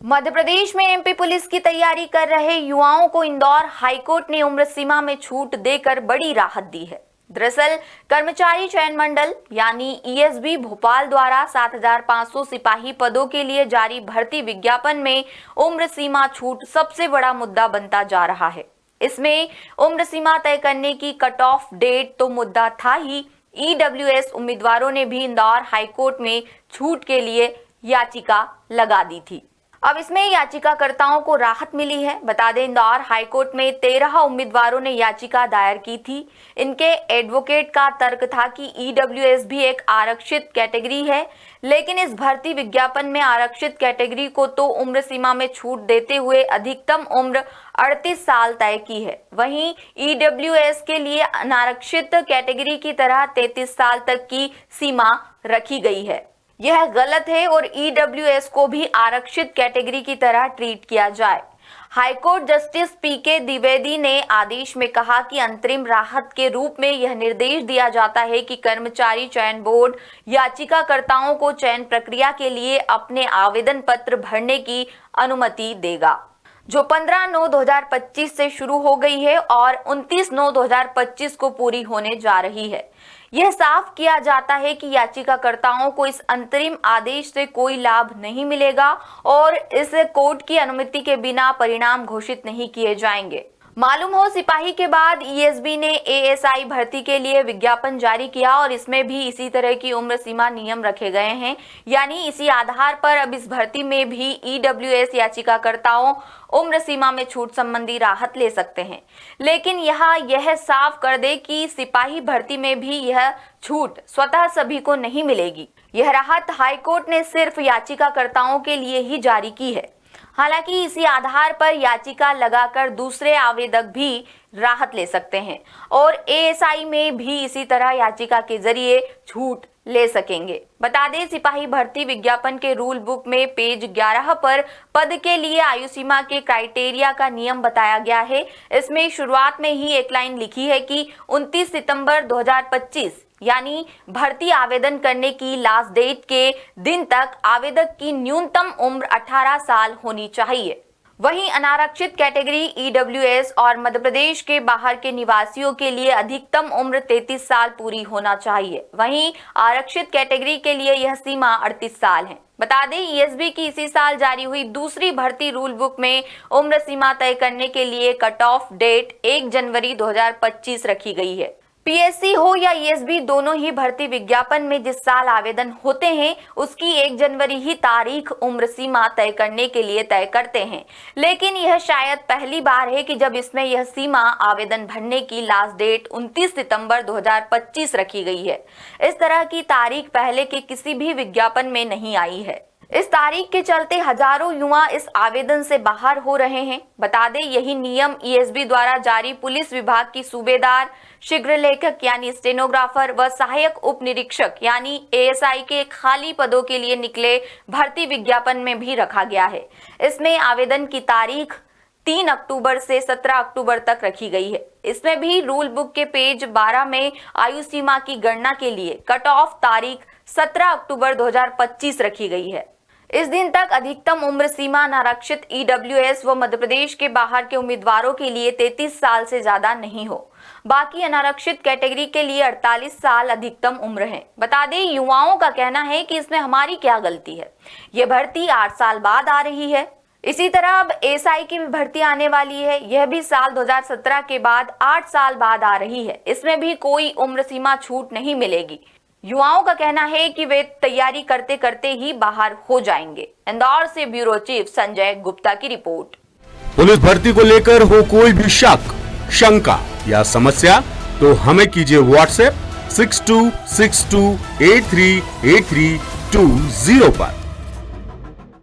मध्य प्रदेश में MP police की तैयारी कर रहे युवाओं को इंदौर हाईकोर्ट ने उम्र सीमा में छूट देकर बड़ी राहत दी है। दरअसल कर्मचारी चयन मंडल यानी ईएसबी भोपाल द्वारा 7,500 सिपाही पदों के लिए जारी भर्ती विज्ञापन में उम्र सीमा छूट सबसे बड़ा मुद्दा बनता जा रहा है। इसमें उम्र सीमा तय करने की कट ऑफ डेट तो मुद्दा था ही, ईडब्ल्यूएस उम्मीदवारों ने भी इंदौर हाईकोर्ट में छूट के लिए याचिका लगा दी थी। अब इसमें याचिकाकर्ताओं को राहत मिली है। बता दें, इंदौर हाईकोर्ट में 13 उम्मीदवारों ने याचिका दायर की थी। इनके एडवोकेट का तर्क था कि ईडब्ल्यूएस भी एक आरक्षित कैटेगरी है, लेकिन इस भर्ती विज्ञापन में आरक्षित कैटेगरी को तो उम्र सीमा में छूट देते हुए अधिकतम उम्र 38 साल तय की है। वहीं ईडब्ल्यूएस के लिए अनारक्षित कैटेगरी की तरह 33 साल तक की सीमा रखी गई है। यह गलत है और ईडब्ल्यूएस को भी आरक्षित कैटेगरी की तरह ट्रीट किया जाए। हाईकोर्ट जस्टिस पीके द्विवेदी ने आदेश में कहा कि अंतरिम राहत के रूप में यह निर्देश दिया जाता है कि कर्मचारी चयन बोर्ड याचिकाकर्ताओं को चयन प्रक्रिया के लिए अपने आवेदन पत्र भरने की अनुमति देगा, जो 15/9/2025 से शुरू हो गई है और 29/9/2025 को पूरी होने जा रही है। यह साफ किया जाता है कि याचिकाकर्ताओं को इस अंतरिम आदेश से कोई लाभ नहीं मिलेगा और इस कोर्ट की अनुमति के बिना परिणाम घोषित नहीं किए जाएंगे। मालूम हो, सिपाही के बाद ईएसबी ने एएसआई भर्ती के लिए विज्ञापन जारी किया और इसमें भी इसी तरह की उम्र सीमा नियम रखे गए हैं। यानी इसी आधार पर अब इस भर्ती में भी ईडब्ल्यूएस याचिकाकर्ताओं उम्र सीमा में छूट संबंधी राहत ले सकते हैं। लेकिन यहाँ यह साफ कर दे कि सिपाही भर्ती में भी यह छूट स्वतः सभी को नहीं मिलेगी। यह राहत हाईकोर्ट ने सिर्फ याचिकाकर्ताओं के लिए ही जारी की है। हालांकि इसी आधार पर याचिका लगाकर दूसरे आवेदक भी राहत ले सकते हैं और एएसआई में भी इसी तरह याचिका के जरिए छूट ले सकेंगे। बता दें, सिपाही भर्ती विज्ञापन के रूल बुक में पेज 11 पर पद के लिए आयु सीमा के क्राइटेरिया का नियम बताया गया है। इसमें शुरुआत में ही एक लाइन लिखी है कि 29 सितंबर 2025 यानी भर्ती आवेदन करने की लास्ट डेट के दिन तक आवेदक की न्यूनतम उम्र 18 साल होनी चाहिए। वहीं अनारक्षित कैटेगरी ईडब्ल्यूएस और मध्य प्रदेश के बाहर के निवासियों के लिए अधिकतम उम्र 33 साल पूरी होना चाहिए। वहीं आरक्षित कैटेगरी के लिए यह सीमा 38 साल है। बता दें, ईएसबी की इसी साल जारी हुई दूसरी भर्ती रूल बुक में उम्र सीमा तय करने के लिए कट ऑफ डेट 1 जनवरी 2025 रखी गई है। पीएससी हो या ईएसबी, दोनों ही भर्ती विज्ञापन में जिस साल आवेदन होते हैं उसकी 1 जनवरी ही तारीख उम्र सीमा तय करने के लिए तय करते हैं। लेकिन यह शायद पहली बार है कि जब इसमें यह सीमा आवेदन भरने की लास्ट डेट 29 सितंबर 2025 रखी गई है। इस तरह की तारीख पहले के किसी भी विज्ञापन में नहीं आई है। इस तारीख के चलते हजारों युवा इस आवेदन से बाहर हो रहे हैं। बता दें, यही नियम ईएसबी द्वारा जारी पुलिस विभाग की सूबेदार, शीघ्र लेखक यानी स्टेनोग्राफर व सहायक उप निरीक्षक यानी एएसआई के खाली पदों के लिए निकले भर्ती विज्ञापन में भी रखा गया है। इसमें आवेदन की तारीख 3 अक्टूबर से 17 अक्टूबर तक रखी गई है। इसमें भी रूल बुक के पेज 12 में आयु सीमा की गणना के लिए कट ऑफ तारीख 17 अक्टूबर 2025 रखी गई है। इस दिन तक अधिकतम उम्र सीमा अनारक्षित ईडब्ल्यूएस व मध्य प्रदेश के बाहर के उम्मीदवारों के लिए 33 साल से ज्यादा नहीं हो। बाकी अनारक्षित कैटेगरी के लिए 48 साल अधिकतम उम्र है। बता दें, युवाओं का कहना है कि इसमें हमारी क्या गलती है, ये भर्ती 8 साल बाद आ रही है। इसी तरह अब एएसआई की भी भर्ती आने वाली है। यह भी साल 2017 के बाद 8 साल बाद आ रही है। इसमें भी कोई उम्र सीमा छूट नहीं मिलेगी। युवाओं का कहना है कि वे तैयारी करते करते ही बाहर हो जाएंगे। इंदौर से ब्यूरो चीफ संजय गुप्ता की रिपोर्ट। पुलिस भर्ती को लेकर हो कोई भी शक, शंका या समस्या तो हमें कीजिए व्हाट्सएप 6262838320 पर।